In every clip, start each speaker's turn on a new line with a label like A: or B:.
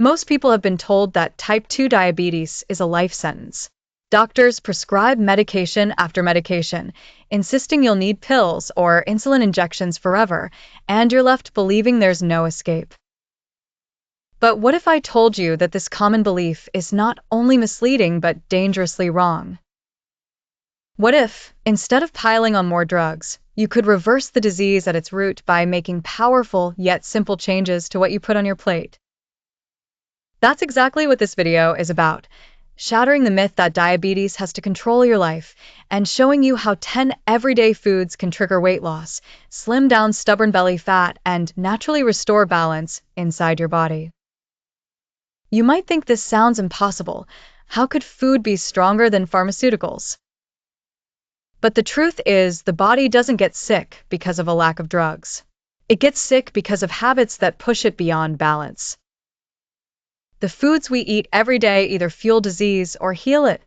A: Most people have been told that type 2 diabetes is a life sentence. Doctors prescribe medication after medication, insisting you'll need pills or insulin injections forever, and you're left believing there's no escape. But what if I told you that this common belief is not only misleading but dangerously wrong? What if, instead of piling on more drugs, you could reverse the disease at its root by making powerful yet simple changes to what you put on your plate? That's exactly what this video is about, shattering the myth that diabetes has to control your life and showing you how 10 everyday foods can trigger weight loss, slim down stubborn belly fat, and naturally restore balance inside your body. You might think this sounds impossible. How could food be stronger than pharmaceuticals? But the truth is, the body doesn't get sick because of a lack of drugs. It gets sick because of habits that push it beyond balance. The foods we eat every day either fuel disease or heal it.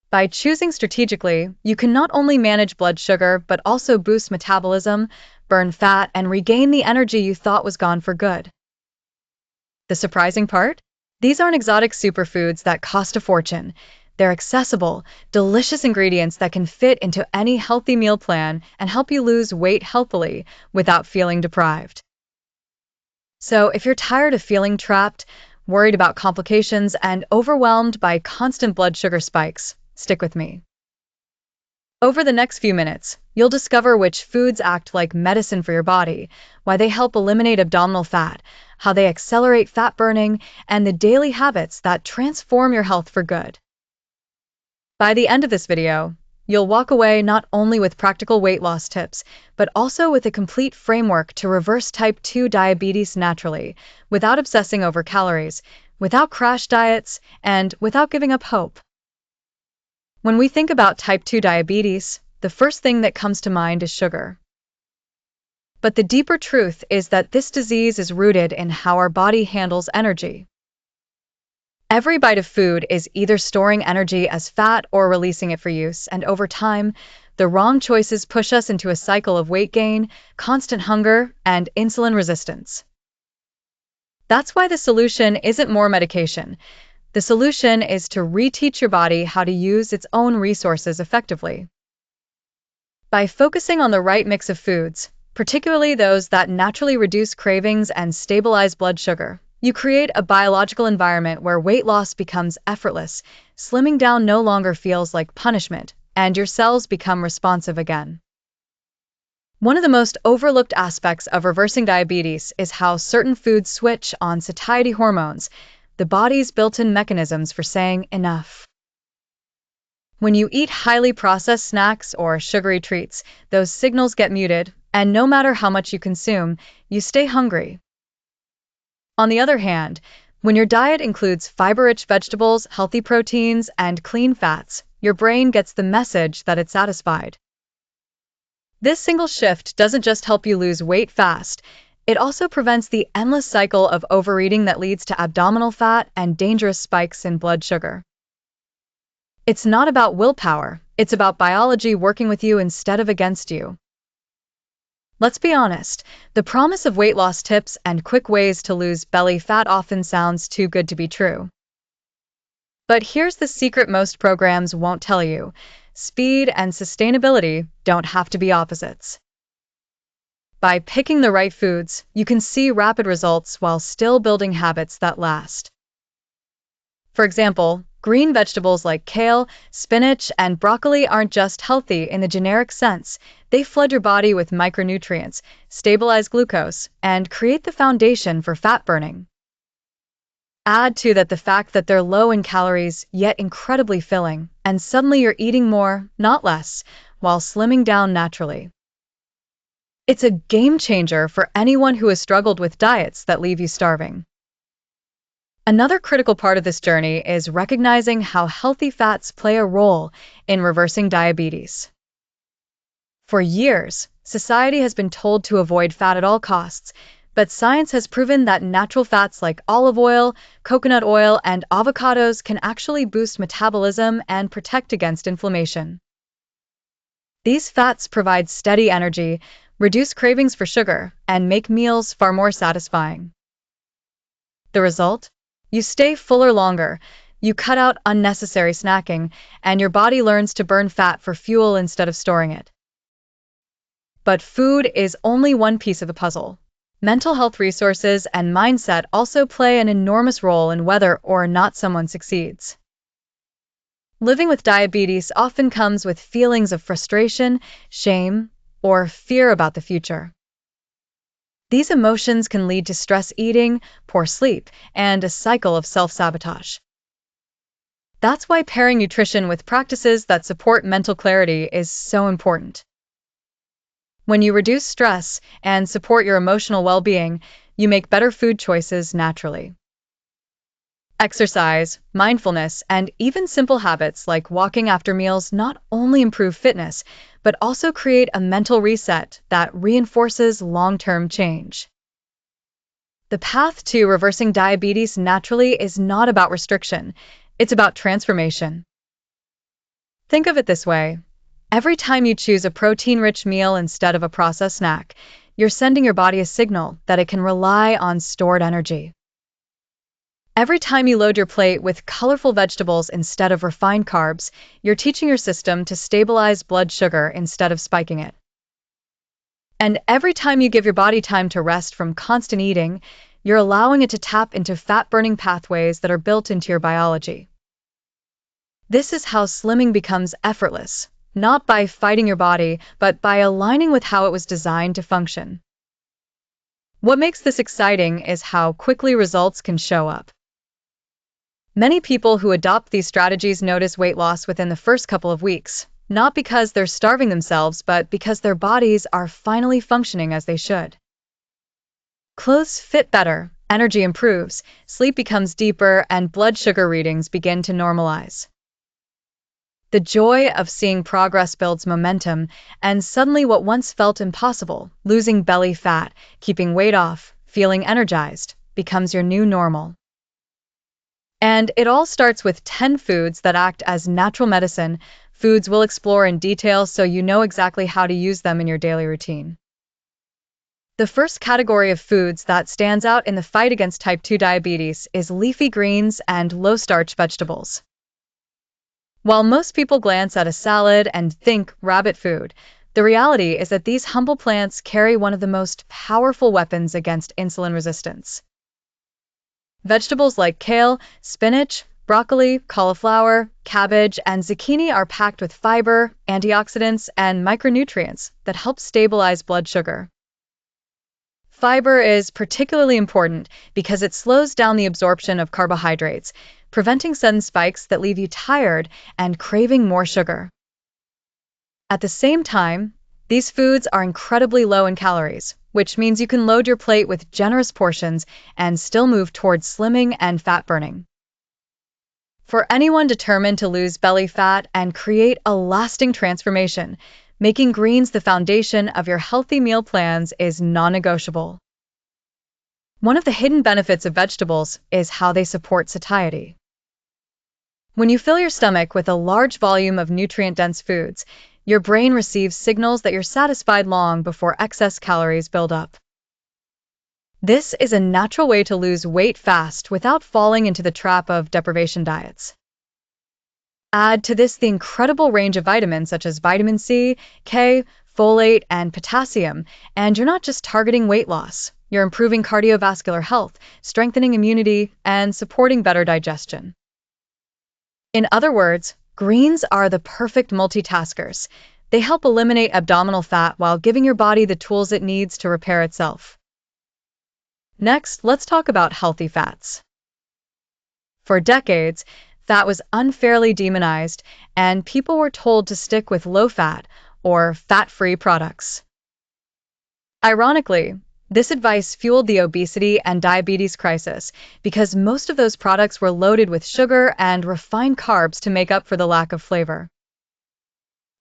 A: By choosing strategically, you can not only manage blood sugar but also boost metabolism, burn fat, and regain the energy you thought was gone for good. The surprising part? These aren't exotic superfoods that cost a fortune. They're accessible, delicious ingredients that can fit into any healthy meal plan and help you lose weight healthily without feeling deprived. So if you're tired of feeling trapped, worried about complications, and overwhelmed by constant blood sugar spikes, stick with me. Over the next few minutes, you'll discover which foods act like medicine for your body, why they help eliminate abdominal fat, how they accelerate fat burning, and the daily habits that transform your health for good. By the end of this video, you'll walk away not only with practical weight loss tips, but also with a complete framework to reverse type 2 diabetes naturally, without obsessing over calories, without crash diets, and without giving up hope. When we think about type 2 diabetes, the first thing that comes to mind is sugar. But the deeper truth is that this disease is rooted in how our body handles energy. Every bite of food is either storing energy as fat or releasing it for use, and over time, the wrong choices push us into a cycle of weight gain, constant hunger, and insulin resistance. That's why the solution isn't more medication. The solution is to reteach your body how to use its own resources effectively. By focusing on the right mix of foods, particularly those that naturally reduce cravings and stabilize blood sugar, you create a biological environment where weight loss becomes effortless, slimming down no longer feels like punishment, and your cells become responsive again. One of the most overlooked aspects of reversing diabetes is how certain foods switch on satiety hormones, the body's built-in mechanisms for saying enough. When you eat highly processed snacks or sugary treats, those signals get muted, and no matter how much you consume, you stay hungry. On the other hand, when your diet includes fiber-rich vegetables, healthy proteins, and clean fats, your brain gets the message that it's satisfied. This single shift doesn't just help you lose weight fast, it also prevents the endless cycle of overeating that leads to abdominal fat and dangerous spikes in blood sugar. It's not about willpower, it's about biology working with you instead of against you. Let's be honest, the promise of weight loss tips and quick ways to lose belly fat often sounds too good to be true. But here's the secret most programs won't tell you: speed and sustainability don't have to be opposites. By picking the right foods, you can see rapid results while still building habits that last. For example, green vegetables like kale, spinach, and broccoli aren't just healthy in the generic sense. They flood your body with micronutrients, stabilize glucose, and create the foundation for fat burning. Add to that the fact that they're low in calories, yet incredibly filling, and suddenly you're eating more, not less, while slimming down naturally. It's a game changer for anyone who has struggled with diets that leave you starving. Another critical part of this journey is recognizing how healthy fats play a role in reversing diabetes. For years, society has been told to avoid fat at all costs, but science has proven that natural fats like olive oil, coconut oil, and avocados can actually boost metabolism and protect against inflammation. These fats provide steady energy, reduce cravings for sugar, and make meals far more satisfying. The result? You stay fuller longer, you cut out unnecessary snacking, and your body learns to burn fat for fuel instead of storing it. But food is only one piece of the puzzle. Mental health resources and mindset also play an enormous role in whether or not someone succeeds. Living with diabetes often comes with feelings of frustration, shame, or fear about the future. These emotions can lead to stress eating, poor sleep, and a cycle of self-sabotage. That's why pairing nutrition with practices that support mental clarity is so important. When you reduce stress and support your emotional well-being, you make better food choices naturally. Exercise, mindfulness, and even simple habits like walking after meals not only improve fitness, but also create a mental reset that reinforces long-term change. The path to reversing diabetes naturally is not about restriction, it's about transformation. Think of it this way. Every time you choose a protein-rich meal instead of a processed snack, you're sending your body a signal that it can rely on stored energy. Every time you load your plate with colorful vegetables instead of refined carbs, you're teaching your system to stabilize blood sugar instead of spiking it. And every time you give your body time to rest from constant eating, you're allowing it to tap into fat-burning pathways that are built into your biology. This is how slimming becomes effortless, not by fighting your body, but by aligning with how it was designed to function. What makes this exciting is how quickly results can show up. Many people who adopt these strategies notice weight loss within the first couple of weeks, not because they're starving themselves, but because their bodies are finally functioning as they should. Clothes fit better, energy improves, sleep becomes deeper, and blood sugar readings begin to normalize. The joy of seeing progress builds momentum, and suddenly what once felt impossible, losing belly fat, keeping weight off, feeling energized, becomes your new normal. And it all starts with 10 foods that act as natural medicine, foods we'll explore in detail so you know exactly how to use them in your daily routine. The first category of foods that stands out in the fight against type 2 diabetes is leafy greens and low-starch vegetables. While most people glance at a salad and think rabbit food, the reality is that these humble plants carry one of the most powerful weapons against insulin resistance. Vegetables like kale, spinach, broccoli, cauliflower, cabbage, and zucchini are packed with fiber, antioxidants, and micronutrients that help stabilize blood sugar. Fiber is particularly important because it slows down the absorption of carbohydrates, preventing sudden spikes that leave you tired and craving more sugar. At the same time, these foods are incredibly low in calories, which means you can load your plate with generous portions and still move towards slimming and fat burning. For anyone determined to lose belly fat and create a lasting transformation, making greens the foundation of your healthy meal plans is non-negotiable. One of the hidden benefits of vegetables is how they support satiety. When you fill your stomach with a large volume of nutrient-dense foods, your brain receives signals that you're satisfied long before excess calories build up. This is a natural way to lose weight fast without falling into the trap of deprivation diets. Add to this the incredible range of vitamins such as vitamin C, K, folate, and potassium, and you're not just targeting weight loss, you're improving cardiovascular health, strengthening immunity, and supporting better digestion. In other words, greens are the perfect multitaskers. They help eliminate abdominal fat while giving your body the tools it needs to repair itself. Next, let's talk about healthy fats. For decades, fat was unfairly demonized, and people were told to stick with low-fat or fat-free products. Ironically, this advice fueled the obesity and diabetes crisis because most of those products were loaded with sugar and refined carbs to make up for the lack of flavor.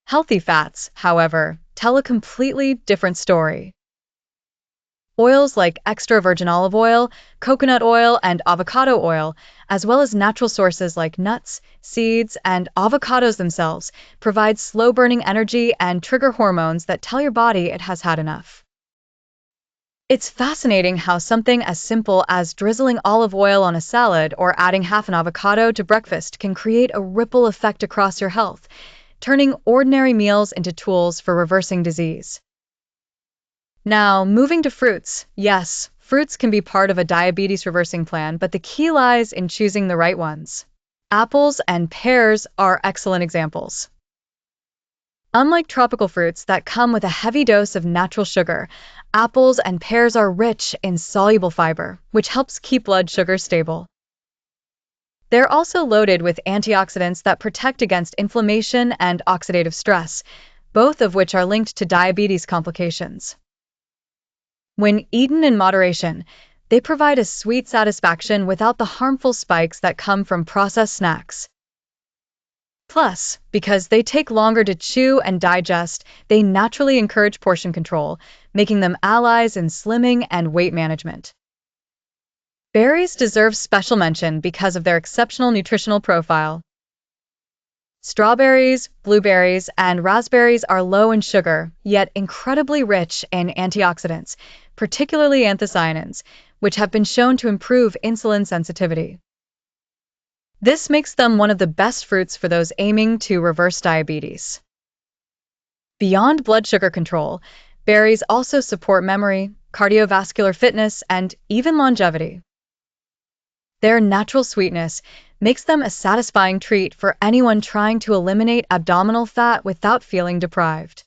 A: Healthy fats, however, tell a completely different story. Oils like extra virgin olive oil, coconut oil, and avocado oil, as well as natural sources like nuts, seeds, and avocados themselves, provide slow-burning energy and trigger hormones that tell your body it has had enough. It's fascinating how something as simple as drizzling olive oil on a salad or adding half an avocado to breakfast can create a ripple effect across your health, turning ordinary meals into tools for reversing disease. Now, moving to fruits. Yes, fruits can be part of a diabetes reversing plan, but the key lies in choosing the right ones. Apples and pears are excellent examples. Unlike tropical fruits that come with a heavy dose of natural sugar, apples and pears are rich in soluble fiber, which helps keep blood sugar stable. They're also loaded with antioxidants that protect against inflammation and oxidative stress, both of which are linked to diabetes complications. When eaten in moderation, they provide a sweet satisfaction without the harmful spikes that come from processed snacks. Plus, because they take longer to chew and digest, they naturally encourage portion control, making them allies in slimming and weight management. Berries deserve special mention because of their exceptional nutritional profile. Strawberries, blueberries, and raspberries are low in sugar, yet incredibly rich in antioxidants, particularly anthocyanins, which have been shown to improve insulin sensitivity. This makes them one of the best fruits for those aiming to reverse diabetes. Beyond blood sugar control, berries also support memory, cardiovascular fitness, and even longevity. Their natural sweetness makes them a satisfying treat for anyone trying to eliminate abdominal fat without feeling deprived.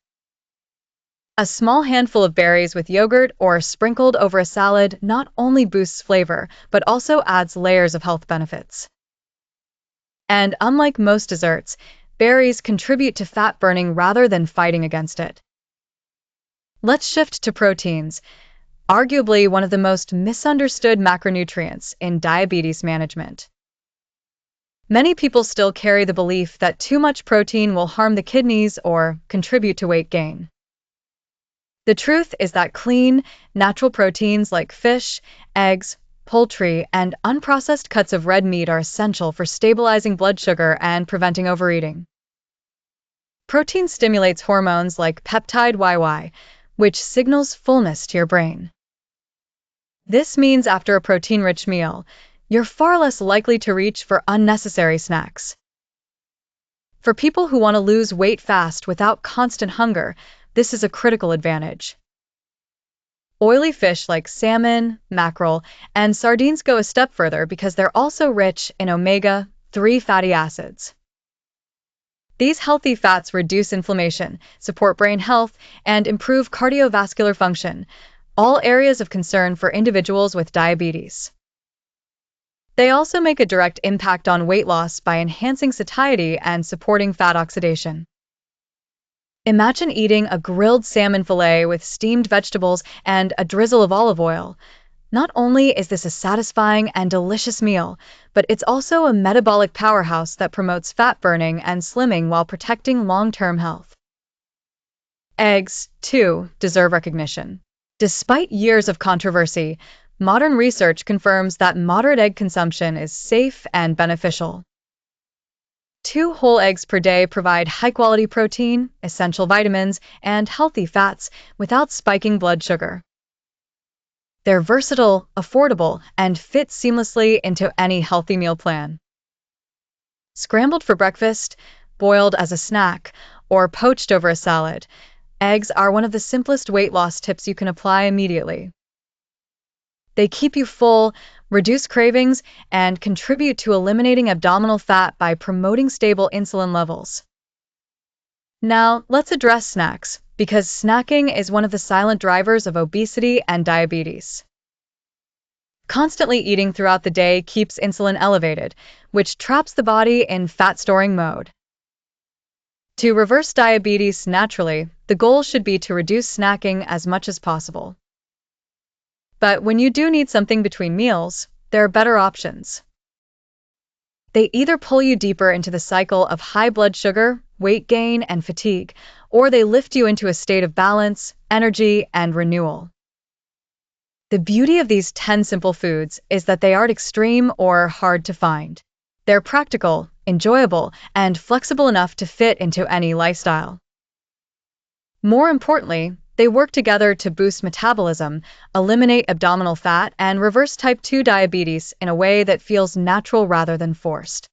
A: A small handful of berries with yogurt or sprinkled over a salad not only boosts flavor, but also adds layers of health benefits. And unlike most desserts, berries contribute to fat burning rather than fighting against it. Let's shift to proteins, arguably one of the most misunderstood macronutrients in diabetes management. Many people still carry the belief that too much protein will harm the kidneys or contribute to weight gain. The truth is that clean, natural proteins like fish, eggs, poultry, and unprocessed cuts of red meat are essential for stabilizing blood sugar and preventing overeating. Protein stimulates hormones like peptide YY, which signals fullness to your brain. This means after a protein-rich meal, you're far less likely to reach for unnecessary snacks. For people who want to lose weight fast without constant hunger, this is a critical advantage. Oily fish like salmon, mackerel, and sardines go a step further because they're also rich in omega-3 fatty acids. These healthy fats reduce inflammation, support brain health, and improve cardiovascular function, all areas of concern for individuals with diabetes. They also make a direct impact on weight loss by enhancing satiety and supporting fat oxidation. Imagine eating a grilled salmon fillet with steamed vegetables and a drizzle of olive oil. Not only is this a satisfying and delicious meal, but it's also a metabolic powerhouse that promotes fat burning and slimming while protecting long-term health. Eggs, too, deserve recognition. Despite years of controversy, modern research confirms that moderate egg consumption is safe and beneficial. 2 whole eggs per day provide high-quality protein, essential vitamins, and healthy fats without spiking blood sugar. They're versatile, affordable, and fit seamlessly into any healthy meal plan. Scrambled for breakfast, boiled as a snack, or poached over a salad, eggs are one of the simplest weight loss tips you can apply immediately. They keep you full, reduce cravings, and contribute to eliminating abdominal fat by promoting stable insulin levels. Now, let's address snacks, because snacking is one of the silent drivers of obesity and diabetes. Constantly eating throughout the day keeps insulin elevated, which traps the body in fat-storing mode. To reverse diabetes naturally, the goal should be to reduce snacking as much as possible. But when you do need something between meals, there are better options. They either pull you deeper into the cycle of high blood sugar, weight gain, and fatigue, or they lift you into a state of balance, energy, and renewal. The beauty of these 10 simple foods is that they aren't extreme or hard to find. They're practical, enjoyable, and flexible enough to fit into any lifestyle. More importantly, They work together to boost metabolism, eliminate abdominal fat, and reverse type 2 diabetes in a way that feels natural rather than forced.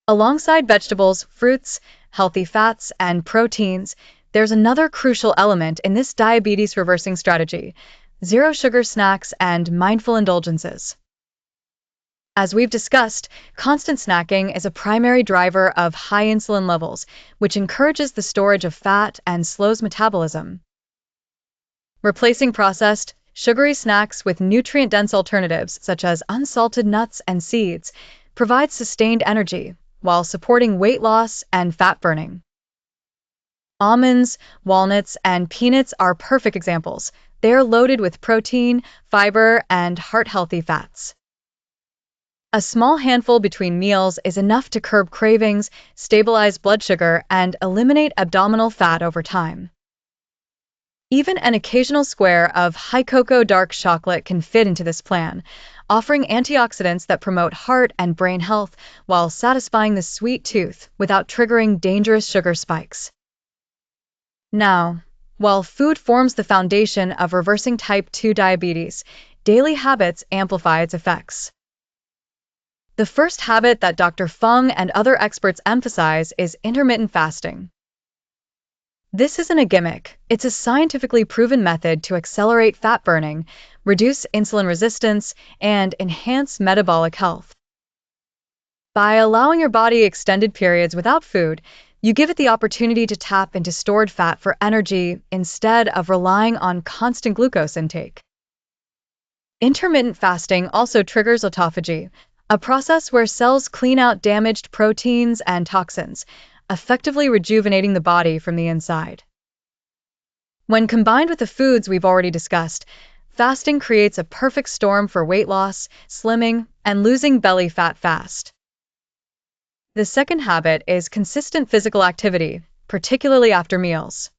A: Alongside vegetables, fruits, healthy fats, and proteins, there's another crucial element in this diabetes reversing strategy: zero sugar snacks and mindful indulgences. As we've discussed, constant snacking is a primary driver of high insulin levels, which encourages the storage of fat and slows metabolism. Replacing processed, sugary snacks with nutrient-dense alternatives such as unsalted nuts and seeds provides sustained energy while supporting weight loss and fat burning. Almonds, walnuts, and peanuts are perfect examples. They are loaded with protein, fiber, and heart-healthy fats. A small handful between meals is enough to curb cravings, stabilize blood sugar, and eliminate abdominal fat over time. Even an occasional square of high cocoa dark chocolate can fit into this plan, offering antioxidants that promote heart and brain health while satisfying the sweet tooth without triggering dangerous sugar spikes. Now, while food forms the foundation of reversing type 2 diabetes, daily habits amplify its effects. The first habit that Dr. Fung and other experts emphasize is intermittent fasting. This isn't a gimmick, it's a scientifically proven method to accelerate fat burning, reduce insulin resistance, and enhance metabolic health. By allowing your body extended periods without food, you give it the opportunity to tap into stored fat for energy instead of relying on constant glucose intake. Intermittent fasting also triggers autophagy, a process where cells clean out damaged proteins and toxins, effectively rejuvenating the body from the inside. When combined with the foods we've already discussed, fasting creates a perfect storm for weight loss, slimming, and losing belly fat fast. The second habit is consistent physical activity, particularly after meals.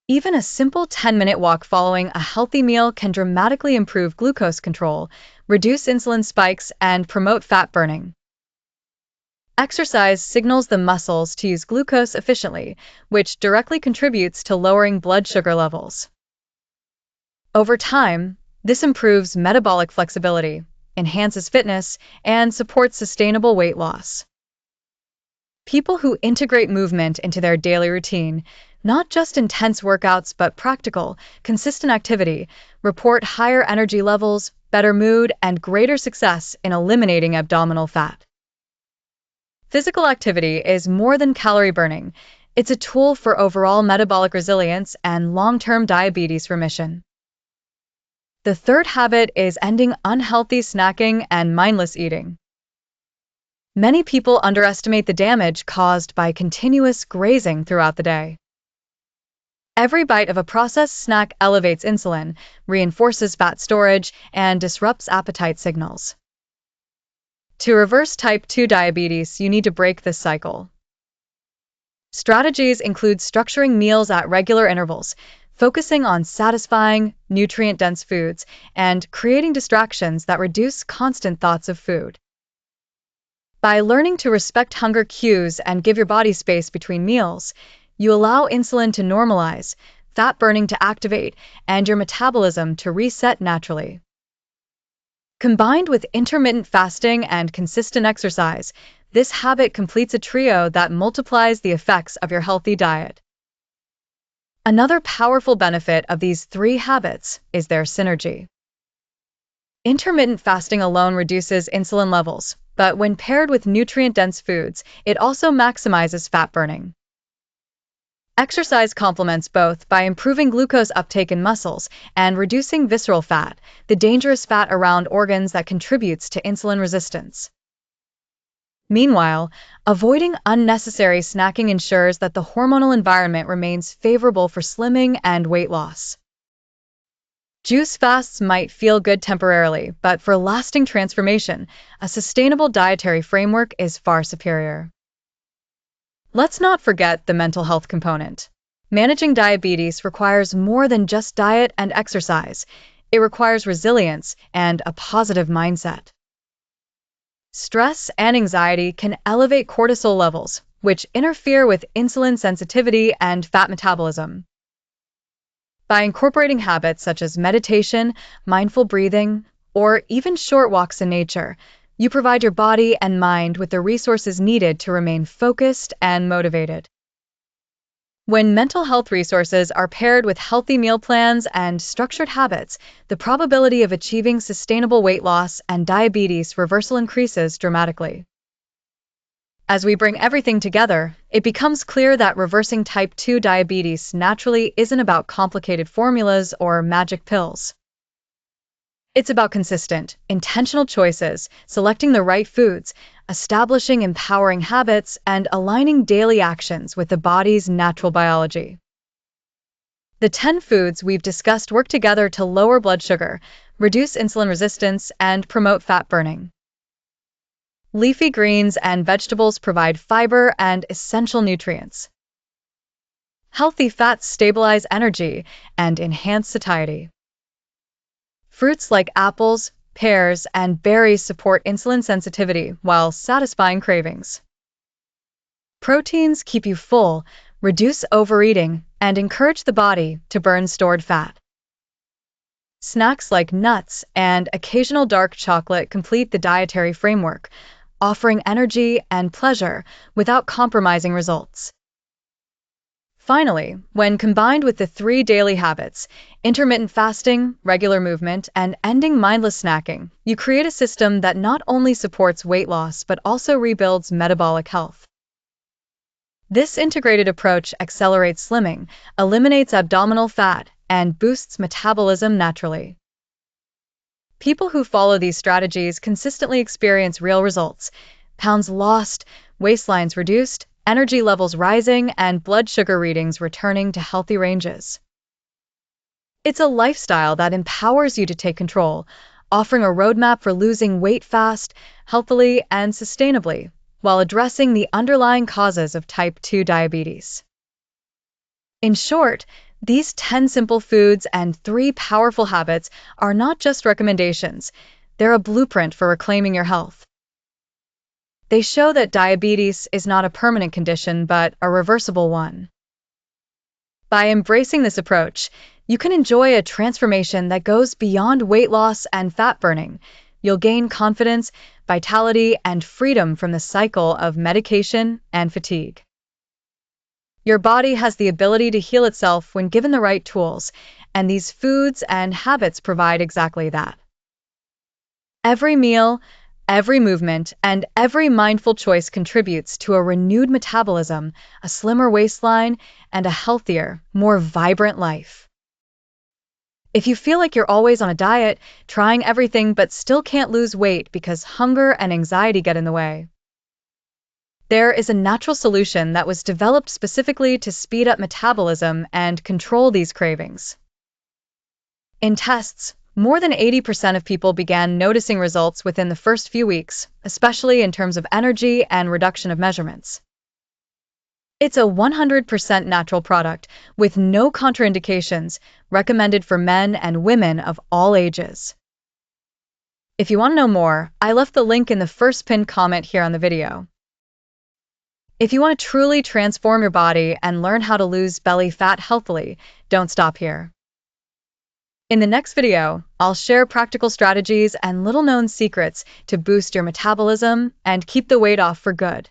A: Even a simple 10-minute walk following a healthy meal can dramatically improve glucose control, reduce insulin spikes, and promote fat burning. Exercise signals the muscles to use glucose efficiently, which directly contributes to lowering blood sugar levels. Over time, this improves metabolic flexibility, enhances fitness, and supports sustainable weight loss. People who integrate movement into their daily routine, not just intense workouts but practical, consistent activity, report higher energy levels, better mood, and greater success in eliminating abdominal fat. Physical activity is more than calorie burning. It's a tool for overall metabolic resilience and long-term diabetes remission. The third habit is ending unhealthy snacking and mindless eating. Many people underestimate the damage caused by continuous grazing throughout the day. Every bite of a processed snack elevates insulin, reinforces fat storage, and disrupts appetite signals. To reverse type 2 diabetes, you need to break this cycle. Strategies include structuring meals at regular intervals, focusing on satisfying, nutrient-dense foods, and creating distractions that reduce constant thoughts of food. By learning to respect hunger cues and give your body space between meals, you allow insulin to normalize, fat burning to activate, and your metabolism to reset naturally. Combined with intermittent fasting and consistent exercise, this habit completes a trio that multiplies the effects of your healthy diet. Another powerful benefit of these three habits is their synergy. Intermittent fasting alone reduces insulin levels, but when paired with nutrient-dense foods, it also maximizes fat burning. Exercise complements both by improving glucose uptake in muscles and reducing visceral fat, the dangerous fat around organs that contributes to insulin resistance. Meanwhile, avoiding unnecessary snacking ensures that the hormonal environment remains favorable for slimming and weight loss. Juice fasts might feel good temporarily, but for lasting transformation, a sustainable dietary framework is far superior. Let's not forget the mental health component. Managing diabetes requires more than just diet and exercise. It requires resilience and a positive mindset. Stress and anxiety can elevate cortisol levels, which interfere with insulin sensitivity and fat metabolism. By incorporating habits such as meditation, mindful breathing, or even short walks in nature, you provide your body and mind with the resources needed to remain focused and motivated. When mental health resources are paired with healthy meal plans and structured habits, the probability of achieving sustainable weight loss and diabetes reversal increases dramatically. As we bring everything together, it becomes clear that reversing type 2 diabetes naturally isn't about complicated formulas or magic pills. It's about consistent, intentional choices, selecting the right foods, establishing empowering habits, and aligning daily actions with the body's natural biology. The 10 foods we've discussed work together to lower blood sugar, reduce insulin resistance, and promote fat burning. Leafy greens and vegetables provide fiber and essential nutrients. Healthy fats stabilize energy and enhance satiety. Fruits like apples, pears, and berries support insulin sensitivity while satisfying cravings. Proteins keep you full, reduce overeating, and encourage the body to burn stored fat. Snacks like nuts and occasional dark chocolate complete the dietary framework, offering energy and pleasure without compromising results. Finally, when combined with the 3 daily habits, intermittent fasting, regular movement, and ending mindless snacking, you create a system that not only supports weight loss but also rebuilds metabolic health. This integrated approach accelerates slimming, eliminates abdominal fat, and boosts metabolism naturally. People who follow these strategies consistently experience real results: pounds lost, waistlines reduced, energy levels rising, and blood sugar readings returning to healthy ranges. It's a lifestyle that empowers you to take control, offering a roadmap for losing weight fast, healthily, and sustainably, while addressing the underlying causes of type 2 diabetes. In short, these 10 simple foods and 3 powerful habits are not just recommendations, they're a blueprint for reclaiming your health. They show that diabetes is not a permanent condition but a reversible one. By embracing this approach, you can enjoy a transformation that goes beyond weight loss and fat burning. You'll gain confidence, vitality, and freedom from the cycle of medication and fatigue. Your body has the ability to heal itself when given the right tools, and these foods and habits provide exactly that. Every meal, every movement, and every mindful choice contributes to a renewed metabolism, a slimmer waistline, and a healthier, more vibrant life. If you feel like you're always on a diet, trying everything but still can't lose weight because hunger and anxiety get in the way, there is a natural solution that was developed specifically to speed up metabolism and control these cravings. In tests, more than 80% of people began noticing results within the first few weeks, especially in terms of energy and reduction of measurements. It's a 100% natural product with no contraindications, recommended for men and women of all ages. If you want to know more, I left the link in the first pinned comment here on the video. If you want to truly transform your body and learn how to lose belly fat healthily, don't stop here. In the next video, I'll share practical strategies and little-known secrets to boost your metabolism and keep the weight off for good.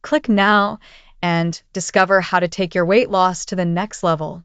A: Click now and discover how to take your weight loss to the next level.